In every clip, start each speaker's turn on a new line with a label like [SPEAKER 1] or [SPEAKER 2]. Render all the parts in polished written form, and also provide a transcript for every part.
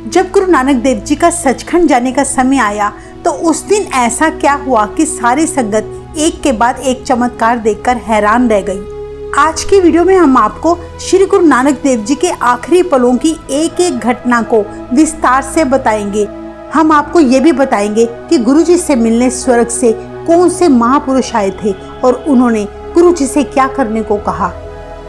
[SPEAKER 1] जब गुरु नानक देव जी का सचखंड जाने का समय आया तो उस दिन ऐसा क्या हुआ कि सारी संगत एक के बाद एक चमत्कार देखकर हैरान रह गई। आज की वीडियो में हम आपको श्री गुरु नानक देव जी के आखिरी पलों की एक एक घटना को विस्तार से बताएंगे। हम आपको ये भी बताएंगे कि गुरु जी से मिलने स्वर्ग से कौन से महापुरुष आए थे और उन्होंने गुरु जी से क्या करने को कहा।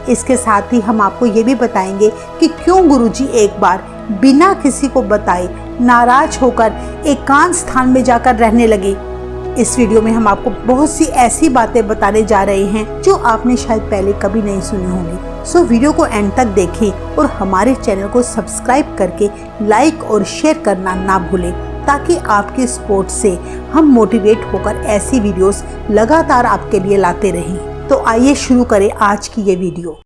[SPEAKER 1] इसके साथ ही हम आपको ये भी बताएंगे कि क्यों गुरु जी एक बार बिना किसी को बताए नाराज होकर एकांत स्थान में जाकर रहने लगे। इस वीडियो में हम आपको बहुत सी ऐसी बातें बताने जा रहे हैं जो आपने शायद पहले कभी नहीं सुनी होंगी। सो वीडियो को एंड तक देखें और हमारे चैनल को सब्सक्राइब करके लाइक और शेयर करना ना भूलें, ताकि आपके सपोर्ट से हम मोटिवेट होकर ऐसी वीडियोस लगातार आपके लिए लाते रहें। तो आइए शुरू करें आज की ये वीडियो।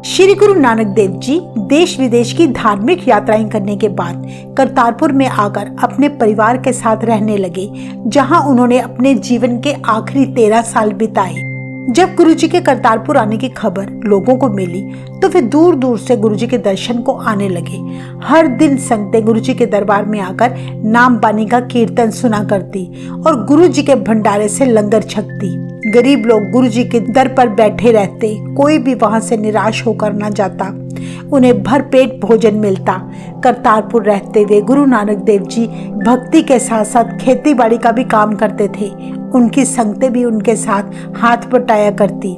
[SPEAKER 1] श्री गुरु नानक देव जी देश विदेश की धार्मिक यात्राएं करने के बाद करतारपुर में आकर अपने परिवार के साथ रहने लगे, जहां उन्होंने अपने जीवन के आखिरी 13 साल बिताए। जब गुरु जी के करतारपुर आने की खबर लोगों को मिली तो वे दूर दूर से गुरु जी के दर्शन को आने लगे। हर दिन संगतें गुरु जी के दरबार में आकर नाम बानी का कीर्तन सुना करती और गुरु जी के भंडारे से लंगर छकती। गरीब लोग गुरु जी के दर पर बैठे रहते, कोई भी वहां से निराश होकर न जाता, उन्हें भरपेट भोजन मिलता। करतारपुर रहते हुए गुरु नानक देव जी भक्ति के साथ साथ खेती बाड़ी का भी काम करते थे। उनकी संगतें भी उनके साथ हाथ बटाया करती।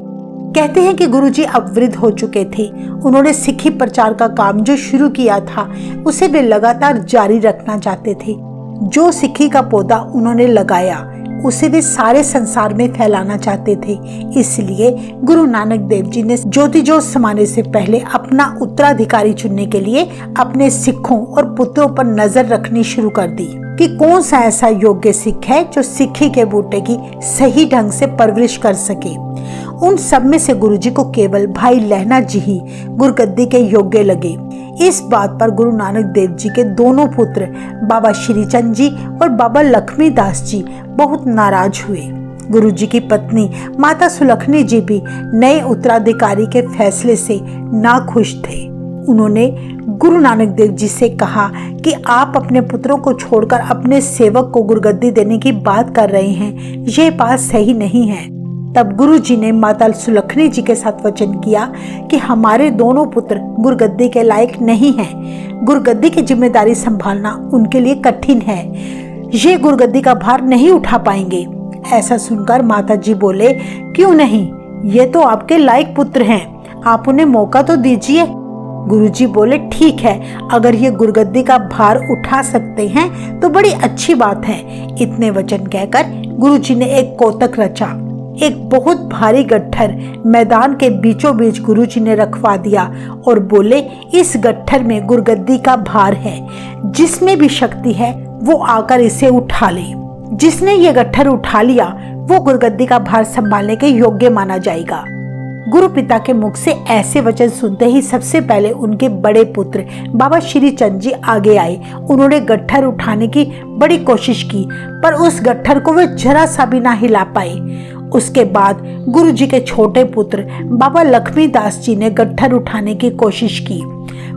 [SPEAKER 1] कहते हैं कि गुरु जी अब वृद्ध हो चुके थे। उन्होंने सिखी प्रचार का काम जो शुरू किया था उसे वे लगातार जारी रखना चाहते थे। जो सिखी का पौधा उन्होंने लगाया उसे वे सारे संसार में फैलाना चाहते थे। इसलिए गुरु नानक देव जी ने ज्योति जोत समाने से पहले अपना उत्तराधिकारी चुनने के लिए अपने सिखों और पुत्रों पर नजर रखनी शुरू कर दी कि कौन सा ऐसा योग्य सिख है जो सिखी के बूटे की सही ढंग से परवरिश कर सके। उन सब में से गुरु जी को केवल भाई लहना जी ही गुरगद्दी के योग्य लगे। इस बात पर गुरु नानक देव जी के दोनों पुत्र बाबा श्री चंद जी और बाबा लक्ष्मी दास जी बहुत नाराज हुए। गुरु जी की पत्नी माता सुलखनी जी भी नए उत्तराधिकारी के फैसले से नाखुश थे। उन्होंने गुरु नानक देव जी से कहा कि आप अपने पुत्रों को छोड़कर अपने सेवक को गुरगद्दी देने की बात कर रहे हैं, यह बात सही नहीं है। तब गुरु जी ने माता सुलखनी जी के साथ वचन किया कि हमारे दोनों पुत्र गुरगद्दी के लायक नहीं हैं। गुरगद्दी की जिम्मेदारी संभालना उनके लिए कठिन है, ये गुरगद्दी का भार नहीं उठा पाएंगे। ऐसा सुनकर माता जी बोले, क्यों नहीं, ये तो आपके लायक पुत्र हैं, आप उन्हें मौका तो दीजिए। गुरु जी बोले, ठीक है, अगर ये गुरगद्दी का भार उठा सकते हैं तो बड़ी अच्छी बात है। इतने वचन कहकर गुरु जी ने एक कौतक रचा। एक बहुत भारी गट्ठर मैदान के बीचों बीच गुरु जी ने रखवा दिया और बोले, इस गट्ठर में गुरगद्दी का भार है, जिसमें भी शक्ति है वो आकर इसे उठा ले। जिसने ये गट्ठर उठा लिया वो गुरगद्दी का भार संभालने के योग्य माना जाएगा। गुरु पिता के मुख से ऐसे वचन सुनते ही सबसे पहले उनके बड़े पुत्र बाबा श्री चंद जी आगे आए। उन्होंने गट्ठर उठाने की बड़ी कोशिश की, पर उस गट्ठर को वे जरा सा भी ना हिला पाए। उसके बाद गुरु जी के छोटे पुत्र बाबा लक्ष्मी दास जी ने गट्ठर उठाने की कोशिश की,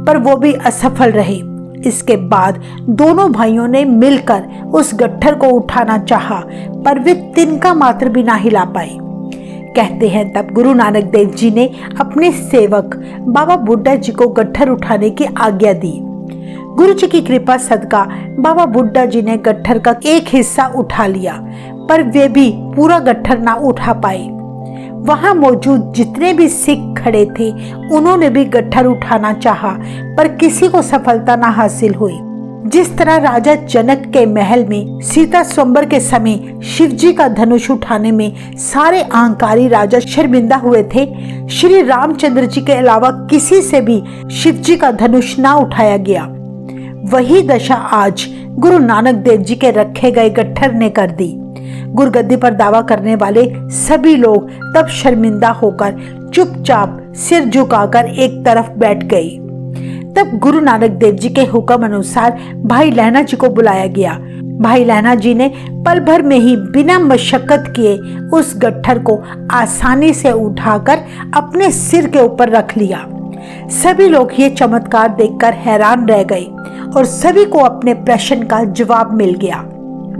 [SPEAKER 1] पर वो भी असफल रहे। इसके बाद दोनों भाइयों ने मिलकर उस गट्ठर को उठाना चाहा, पर वे तिनका मात्र भी ना हिला पाए। कहते हैं तब गुरु नानक देव जी ने अपने सेवक बाबा बुड्ढा जी को गट्ठर उठाने की आज्ञा दी। गुरु जी की कृपा सदका बाबा बुड्ढा जी ने गट्ठर का एक हिस्सा उठा लिया, पर वे भी पूरा गट्ठर ना उठा पाए। वहां मौजूद जितने भी सिख खड़े थे उन्होंने भी गट्ठर उठाना चाहा, पर किसी को सफलता ना हासिल हुई। जिस तरह राजा जनक के महल में सीता स्वयंवर के समय शिव जी का धनुष उठाने में सारे अहंकारी राजा शर्मिंदा हुए थे, श्री रामचंद्र जी के अलावा किसी से भी शिव जी का धनुष ना उठाया गया। वही दशा आज गुरु नानक देव जी के रखे गए गट्ठर ने कर दी। गुरगद्दी पर दावा करने वाले सभी लोग तब शर्मिंदा होकर चुपचाप सिर झुकाकर एक तरफ बैठ गए। तब गुरु नानक देव जी के हुक्म अनुसार भाई लहना जी को बुलाया गया। भाई लहना जी ने पल भर में ही बिना मशक्कत किए उस गट्ठर को आसानी से उठाकर अपने सिर के ऊपर रख लिया। सभी लोग ये चमत्कार देखकर हैरान रह गए और सभी को अपने प्रश्न का जवाब मिल गया।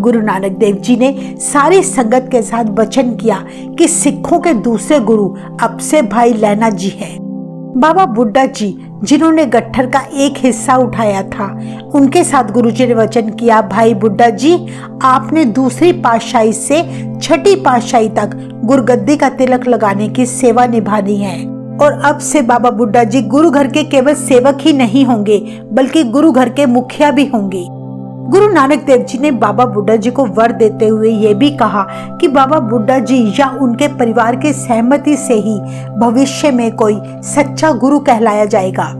[SPEAKER 1] गुरु नानक देव जी ने सारी संगत के साथ वचन किया कि सिखों के दूसरे गुरु अब से भाई लहना जी हैं। बाबा बुड्ढा जी जिन्होंने गट्ठर का एक हिस्सा उठाया था, उनके साथ गुरुजी ने वचन किया, भाई बुड्ढा जी आपने दूसरी पातशाही से छठी पातशाही तक गुरुगद्दी का तिलक लगाने की सेवा निभानी है और अब से बाबा बुड्ढा जी गुरु घर के केवल सेवक ही नहीं होंगे बल्कि गुरु घर के मुखिया भी होंगे। गुरु नानक देव जी ने बाबा बुड्ढा जी को वर देते हुए ये भी कहा कि बाबा बुड्ढा जी या उनके परिवार की सहमति से ही भविष्य में कोई सच्चा गुरु कहलाया जाएगा।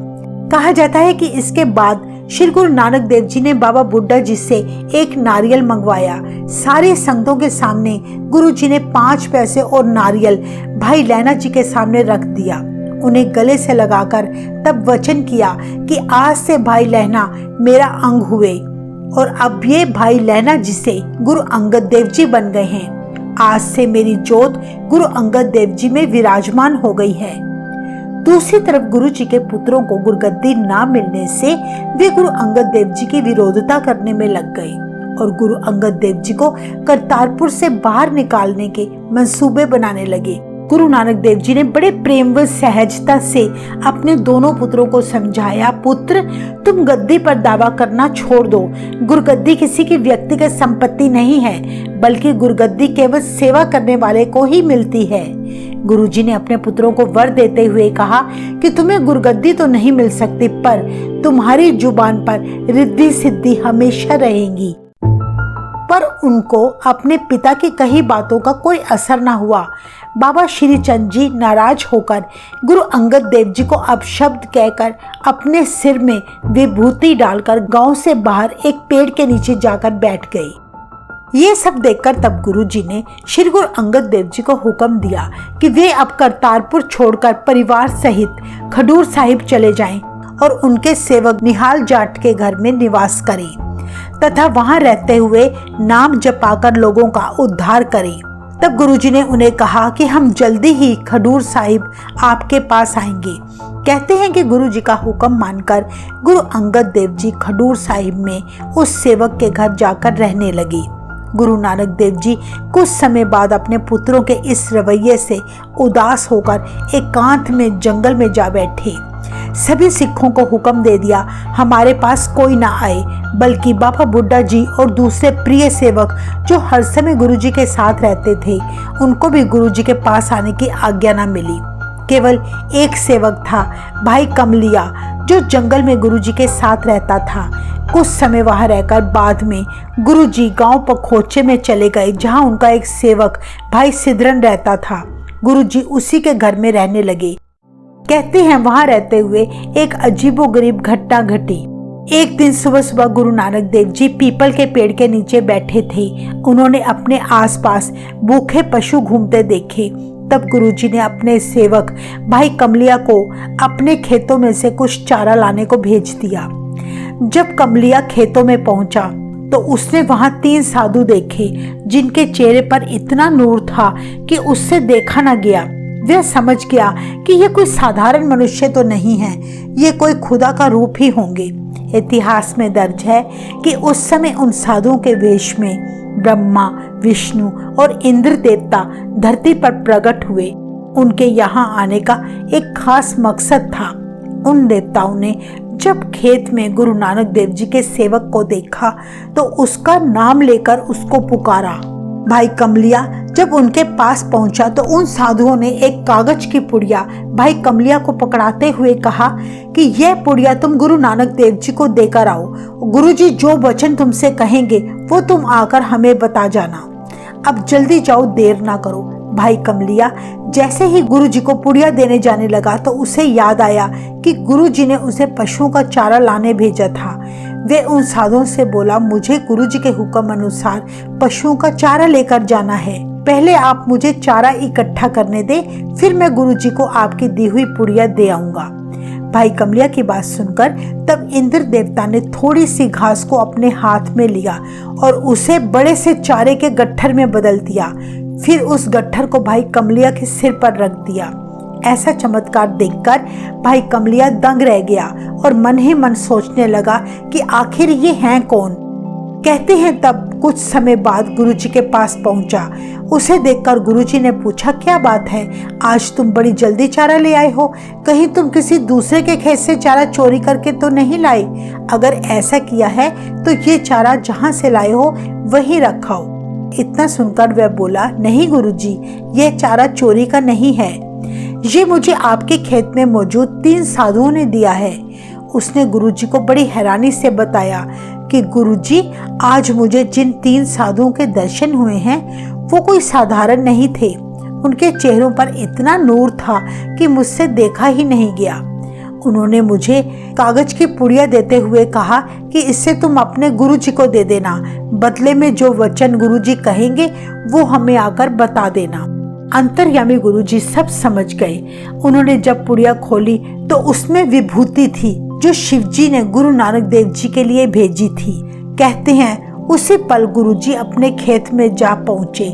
[SPEAKER 1] कहा जाता है कि इसके बाद श्री गुरु नानक देव जी ने बाबा बुड्ढा जी से एक नारियल मंगवाया। सारे संतों के सामने गुरु जी ने 5 पैसे और नारियल भाई लहना जी के सामने रख दिया। उन्हें गले से लगाकर तब वचन किया कि आज से भाई लहना मेरा अंग हुए और अब ये भाई लहना जी से गुरु अंगद देव जी बन गए हैं। आज से मेरी जोत गुरु अंगद देव जी में विराजमान हो गई है। दूसरी तरफ गुरु जी के पुत्रों को गुरुगद्दी ना मिलने से वे गुरु अंगद देव जी की विरोधता करने में लग गए और गुरु अंगद देव जी को करतारपुर से बाहर निकालने के मंसूबे बनाने लगे। गुरु नानक देव जी ने बड़े प्रेम व सहजता से अपने दोनों पुत्रों को समझाया, पुत्र तुम गद्दी पर दावा करना छोड़ दो। गुरुगद्दी किसी की व्यक्तिगत संपत्ति नहीं है बल्कि गुरुगद्दी केवल सेवा करने वाले को ही मिलती है। गुरुजी ने अपने पुत्रों को वर देते हुए कहा कि तुम्हें गुरुगद्दी तो नहीं मिल सकती पर तुम्हारी जुबान पर रिद्धि सिद्धि हमेशा रहेंगी। पर उनको अपने पिता की कही बातों का कोई असर न हुआ। बाबा श्री चंद जी नाराज होकर गुरु अंगद देव जी को अपशब्द कहकर अपने सिर में विभूति डालकर गांव से बाहर एक पेड़ के नीचे जाकर बैठ गए। ये सब देखकर तब गुरु जी ने श्री गुरु अंगद देव जी को हुक्म दिया कि वे अब करतारपुर छोड़कर परिवार सहित खडूर साहिब चले जाएं और उनके सेवक निहाल जाट के घर में निवास करें तथा वहां रहते हुए नाम जपाकर लोगों का उद्धार करें। तब गुरुजी ने उन्हें कहा कि हम जल्दी ही खडूर साहिब आपके पास आएंगे। कहते हैं कि गुरुजी का हुक्म मानकर गुरु अंगद देव जी खडूर साहिब में उस सेवक के घर जाकर रहने लगे। गुरु नानक देव जी कुछ समय बाद अपने पुत्रों के इस रवैये से उदास होकर एकांत में जंगल में जा बैठे। सभी सिखों को हुक्म दे दिया, हमारे पास कोई ना आए बल्कि बाबा बुड्ढा जी और दूसरे प्रिय सेवक जो हर समय गुरुजी के साथ रहते थे उनको भी गुरुजी के पास आने की आज्ञा ना मिली। केवल एक सेवक था, भाई कमलिया, जो जंगल में गुरुजी के साथ रहता था। कुछ समय वहां रहकर बाद में गुरुजी गांव पखोचे में चले गए जहां उनका एक सेवक भाई सिद्धरन रहता था। गुरुजी उसी के घर में रहने लगे। कहते हैं वहां रहते हुए एक अजीबोगरीब घटना घटी। एक दिन सुबह सुबह गुरु नानक देव जी पीपल के पेड़ के नीचे बैठे थे। उन्होंने अपने आसपास भूखे पशु घूमते देखे। तब गुरुजी ने अपने सेवक भाई कमलिया को अपने खेतों में से कुछ चारा लाने को भेज दिया। जब कमलिया खेतों में पहुंचा तो उसने वहां 3 साधु देखे जिनके चेहरे पर इतना नूर था कि उससे देखा न गया। वह समझ गया कि ये कोई साधारण मनुष्य तो नहीं है, ये कोई खुदा का रूप ही होंगे। इतिहास में दर्ज है कि उस समय उन साधुओं के वेश में ब्रह्मा, विष्णु और इंद्र देवता धरती पर प्रकट हुए। उनके यहाँ आने का एक खास मकसद था। उन देवताओं ने जब खेत में गुरु नानक देव जी के सेवक को देखा तो उसका नाम लेकर उसको पुकारा। भाई कमलिया जब उनके पास पहुंचा तो उन साधुओं ने एक कागज की पुड़िया भाई कमलिया को पकड़ाते हुए कहा कि यह पुड़िया तुम गुरु नानक देव जी को देकर आओ। गुरुजी जो वचन तुमसे कहेंगे वो तुम आकर हमें बता जाना। अब जल्दी जाओ, देर ना करो। भाई कमलिया जैसे ही गुरुजी को पुड़िया देने जाने लगा तो उसे याद आया कि गुरुजी ने उसे पशुओं का चारा लाने भेजा था। वे उन साधुओं से बोला, मुझे गुरुजी के हुक्म अनुसार पशुओं का चारा लेकर जाना है। पहले आप मुझे चारा इकट्ठा करने दे, फिर मैं गुरुजी को आपकी दी हुई पुड़िया दे आऊंगा। भाई कमलिया की बात सुनकर तब इंद्र देवता ने थोड़ी सी घास को अपने हाथ में लिया और उसे बड़े से चारे के गट्ठर में बदल दिया। फिर उस गट्ठर को भाई कमलिया के सिर पर रख दिया। ऐसा चमत्कार देखकर भाई कमलिया दंग रह गया और मन ही मन सोचने लगा कि आखिर ये हैं कौन। कहते हैं तब कुछ समय बाद गुरुजी के पास पहुंचा। उसे देखकर गुरुजी ने पूछा, क्या बात है, आज तुम बड़ी जल्दी चारा ले आए हो? कहीं तुम किसी दूसरे के खेत से चारा चोरी करके तो नहीं लाए? अगर ऐसा किया है तो ये चारा जहाँ से लाए हो वहीं रखाओ। इतना सुनकर वह बोला, नहीं गुरुजी, यह चारा चोरी का नहीं है, ये मुझे आपके खेत में मौजूद 3 साधुओं ने दिया है। उसने गुरुजी को बड़ी हैरानी से बताया कि गुरुजी, आज मुझे जिन 3 साधुओं के दर्शन हुए हैं वो कोई साधारण नहीं थे। उनके चेहरों पर इतना नूर था कि मुझसे देखा ही नहीं गया। उन्होंने मुझे कागज की पुड़िया देते हुए कहा कि इससे तुम अपने गुरुजी को दे देना, बदले में जो वचन गुरुजी कहेंगे वो हमें आकर बता देना। अंतर्यामी गुरुजी सब समझ गए। उन्होंने जब पुड़िया खोली तो उसमें विभूति थी जो शिवजी ने गुरु नानक देव जी के लिए भेजी थी। कहते हैं उसी पल गुरुजी अपने खेत में जा पहुंचे,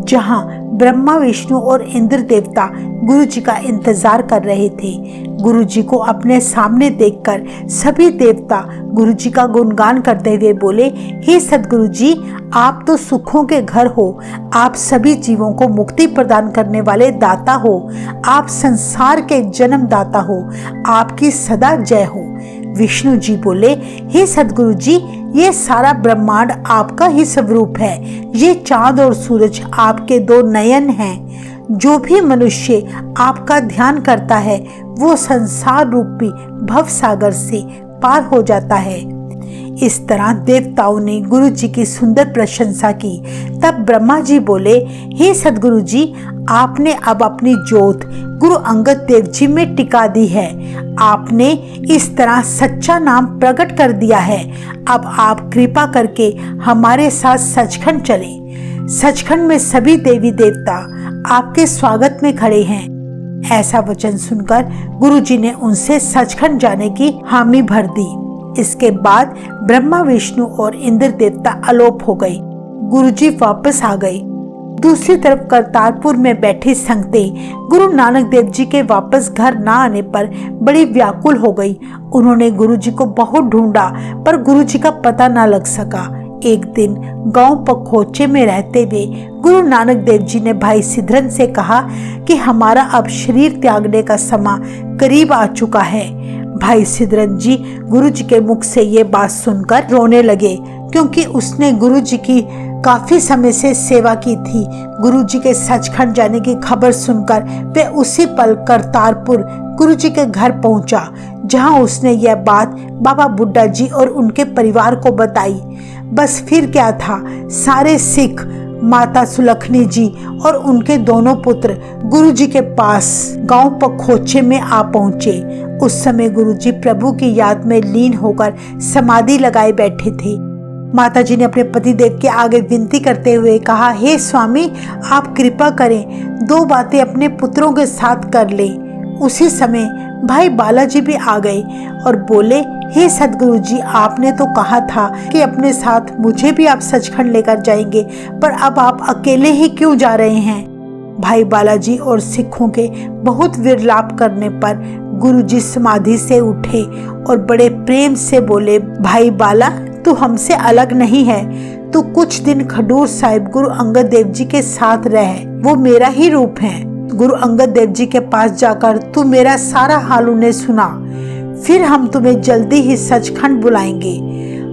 [SPEAKER 1] जहां ब्रह्मा, विष्णु और इंद्र देवता गुरुजी का इंतजार कर रहे थे। गुरुजी को अपने सामने देखकर सभी देवता गुरुजी का गुणगान करते हुए बोले, हे सद्गुरु जी, आप तो सुखों के घर हो, आप सभी जीवों को मुक्ति प्रदान करने वाले दाता हो, आप संसार के जन्मदाता हो, आपकी सदा जय हो। विष्णु जी बोले, हे सद्गुरु जी, ये सारा ब्रह्मांड आपका ही स्वरूप है। ये चांद और सूरज आपके 2 नयन हैं। जो भी मनुष्य आपका ध्यान करता है वो संसार रूपी भव सागर से पार हो जाता है। इस तरह देवताओं ने गुरु जी की सुंदर प्रशंसा की। तब ब्रह्मा जी बोले, हे सद्गुरु जी, आपने अब अपनी ज्योत गुरु अंगद देव जी में टिका दी है। आपने इस तरह सच्चा नाम प्रकट कर दिया है। अब आप कृपा करके हमारे साथ सचखंड चलें। सचखंड में सभी देवी देवता आपके स्वागत में खड़े हैं। ऐसा वचन सुनकर गुरुजी ने उनसे सचखंड जाने की हामी भर दी। इसके बाद ब्रह्मा, विष्णु और इंद्र देवता अलोप हो गए। गुरुजी वापस आ गए। दूसरी तरफ करतारपुर में बैठी संगतें गुरु नानक देव जी के वापस घर ना आने पर बड़ी व्याकुल हो गई। उन्होंने गुरुजी को बहुत ढूंढा पर गुरुजी का पता ना लग सका। एक दिन गांव पखोचे में रहते हुए गुरु नानक देव जी ने भाई सिधरन से कहा कि हमारा अब शरीर त्यागने का समय करीब आ चुका है। भाई सिधरन जी गुरु जी के मुख से ये बात सुनकर रोने लगे, क्योंकि उसने गुरु जी की काफी समय से सेवा की थी। गुरु जी के सचखंड जाने की खबर सुनकर वे उसी पल करतारपुर गुरु जी के घर पहुंचा, जहां उसने यह बात बाबा बुड्ढा जी और उनके परिवार को बताई। बस फिर क्या था, सारे सिख माता सुलखनी जी और उनके दोनों पुत्र गुरु जी के पास गांव पखोचे में आ पहुंचे। उस समय गुरु जी प्रभु की याद में लीन होकर समाधि लगाए बैठे थे। माता जी ने अपने पति देव के आगे विनती करते हुए कहा, हे स्वामी, आप कृपा करें, 2 बातें अपने पुत्रों के साथ कर लें। उसी समय भाई बालाजी भी आ गए और बोले, हे सद्गुरु जी, आपने तो कहा था कि अपने साथ मुझे भी आप सचखंड लेकर जाएंगे, पर अब आप अकेले ही क्यों जा रहे हैं? भाई बालाजी और सिखों के बहुत विरलाप करने पर गुरुजी समाधि से उठे और बड़े प्रेम से बोले, भाई बाला, तू हमसे अलग नहीं है। तू कुछ दिन खडूर साहिब गुरु अंगद देव जी के साथ रह, वो मेरा ही रूप है। गुरु अंगद देव जी के पास जाकर तू मेरा सारा हाल उन्हें सुना, फिर हम तुम्हें जल्दी ही सचखंड बुलाएंगे।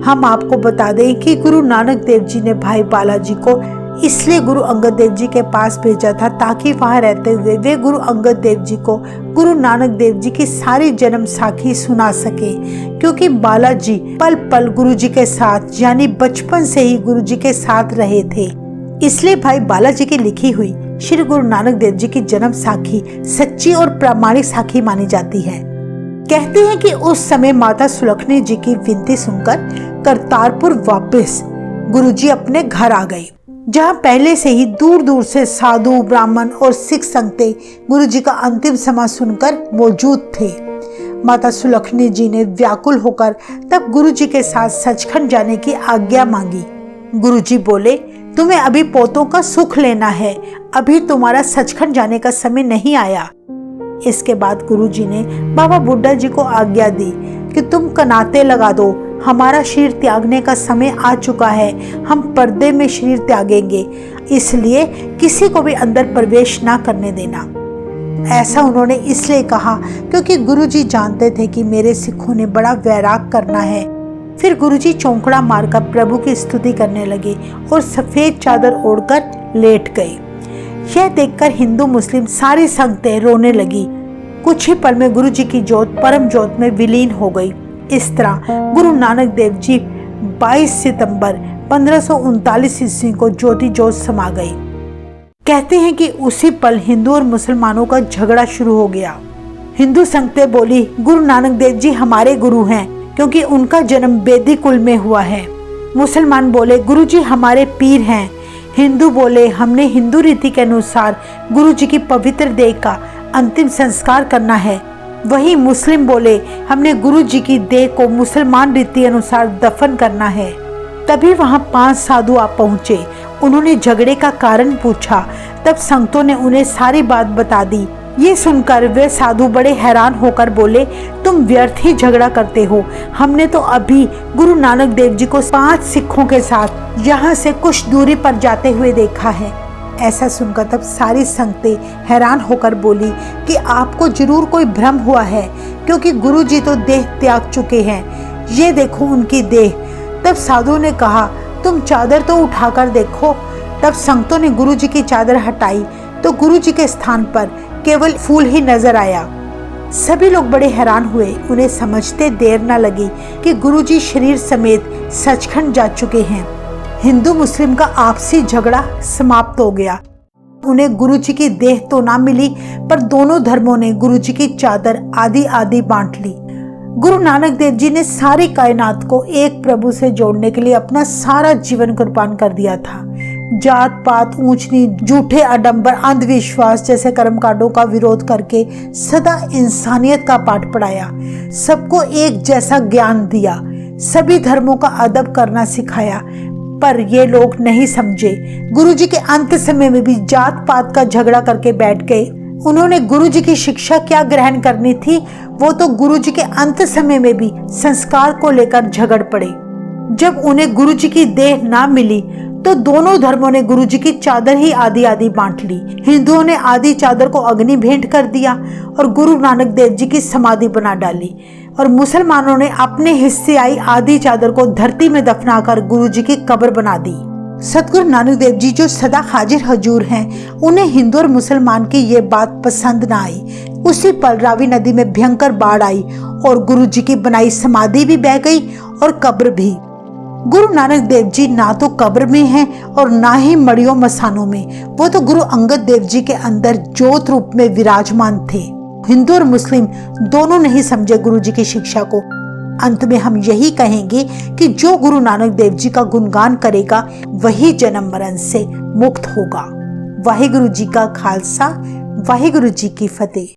[SPEAKER 1] हम आपको बता दें कि गुरु नानक देव जी ने भाई बालाजी को इसलिए गुरु अंगद देव जी के पास भेजा था ताकि वहां रहते हुए वे गुरु अंगद देव जी को गुरु नानक देव जी की सारी जन्म साखी सुना सके, क्योंकि बालाजी पल पल गुरु जी के साथ यानी बचपन से ही गुरु जी के साथ रहे थे। इसलिए भाई बालाजी की लिखी हुई श्री गुरु नानक देव जी की जन्म साखी सच्ची और प्रामाणिक साखी मानी जाती है। कहते हैं कि उस समय माता सुलखनी जी की विनती सुनकर करतारपुर वापस गुरुजी अपने घर आ गए, जहां पहले से ही दूर दूर से साधु, ब्राह्मण और सिख संगतें गुरुजी का अंतिम समय सुनकर मौजूद थे। माता सुलखनी जी ने व्याकुल होकर तब गुरु जी के साथ सचखंड जाने की आज्ञा मांगी। गुरु जी बोले, तुम्हें अभी पोतों का सुख लेना है, अभी तुम्हारा सचखंड जाने का समय नहीं आया। इसके बाद गुरु जी ने बाबा बुड्ढा जी को आज्ञा दी कि तुम कनाते लगा दो, हमारा शरीर त्यागने का समय आ चुका है, हम पर्दे में शरीर त्यागेंगे, इसलिए किसी को भी अंदर प्रवेश ना करने देना। ऐसा उन्होंने इसलिए कहा क्योंकि गुरुजी जानते थे कि मेरे सिखों ने बड़ा वैराग करना है। फिर गुरुजी चौंकड़ा मारकर प्रभु की स्तुति करने लगे और सफेद चादर ओढ़कर लेट गए। यह देखकर हिंदू मुस्लिम सारी संगतें रोने लगी। कुछ ही पल में गुरुजी की जोत परम जोत में विलीन हो गई। इस तरह गुरु नानक देव जी 22 सितंबर 1539 ईस्वी को ज्योति जोत समा गई। कहते हैं कि उसी पल हिंदू और मुसलमानों का झगड़ा शुरू हो गया। हिंदू संगतें बोली, गुरु नानक देव जी हमारे गुरु हैं क्योंकि उनका जन्म बेदी कुल में हुआ है। मुसलमान बोले, गुरु जी हमारे पीर हैं। हिंदू बोले, हमने हिंदू रीति के अनुसार गुरु जी की पवित्र देह का अंतिम संस्कार करना है। वहीं मुस्लिम बोले, हमने गुरु जी की देह को मुसलमान रीति अनुसार दफन करना है। तभी वहां 5 साधु आ पहुंचे। उन्होंने झगड़े का कारण पूछा। तब संगतों ने उन्हें सारी बात बता दी। ये सुनकर वे साधु बड़े हैरान होकर बोले, तुम व्यर्थ ही झगड़ा करते हो, हमने तो अभी गुरु नानक देव जी को 5 सिखों के साथ यहाँ से कुछ दूरी पर जाते हुए देखा है। ऐसा सुनकर तब सारी संगतें हैरान होकर बोली कि आपको जरूर कोई भ्रम हुआ है, क्योंकि गुरु जी तो देह त्याग चुके हैं, ये देखो उनकी देह। तब साधुओं ने कहा, तुम चादर तो उठाकर देखो। तब संगतों ने गुरु जी की चादर हटाई तो गुरु जी के स्थान पर केवल फूल ही नजर आया। सभी लोग बड़े हैरान हुए। उन्हें समझते देर न लगी कि गुरु जी शरीर समेत सचखंड जा चुके हैं। हिंदू मुस्लिम का आपसी झगड़ा समाप्त हो गया। उन्हें गुरु जी की देह तो ना मिली, पर दोनों धर्मों ने गुरु जी की चादर आधी आधी बांट ली। गुरु नानक देव जी ने सारी कायनात को एक प्रभु से जोड़ने के लिए अपना सारा जीवन कुर्बान कर दिया था। जात पात, ऊंच नीच, झूठे आडंबर, अंधविश्वास जैसे कर्मकांडों का विरोध करके सदा इंसानियत का पाठ पढ़ाया। सबको एक जैसा ज्ञान दिया, सभी धर्मों का अदब करना सिखाया। पर ये लोग नहीं समझे। गुरु जी के अंत समय में भी जात पात का झगड़ा करके बैठ गए। उन्होंने गुरु जी की शिक्षा क्या ग्रहण करनी थी, वो तो गुरु जी के अंत समय में भी संस्कार को लेकर झगड़ पड़े। जब उन्हें गुरु जी की देह ना मिली तो दोनों धर्मों ने गुरु जी की चादर ही आधी आधी बांट ली। हिंदुओं ने आधी चादर को अग्नि भेंट कर दिया और गुरु नानक देव जी की समाधि बना डाली, और मुसलमानों ने अपने हिस्से आई आधी चादर को धरती में दफनाकर गुरु जी की कब्र बना दी। सतगुरु नानक देव जी जो सदा हाजिर हजूर हैं, उन्हें हिंदू और मुसलमान की ये बात पसंद ना आई। उसी पल रावी नदी में भयंकर बाढ़ आई और गुरु जी की बनाई समाधि भी बह गई और कब्र भी। गुरु नानक देव जी ना तो कब्र में हैं और ना ही मड़ियों मसानों में, वो तो गुरु अंगद देव जी के अंदर ज्योत रूप में विराजमान थे। हिंदू और मुस्लिम दोनों नहीं समझे गुरु जी की शिक्षा को। अंत में हम यही कहेंगे कि जो गुरु नानक देव जी का गुणगान करेगा वही जन्म मरण से मुक्त होगा। वाहिगुरु जी का खालसा, वाहिगुरु जी की फतेह।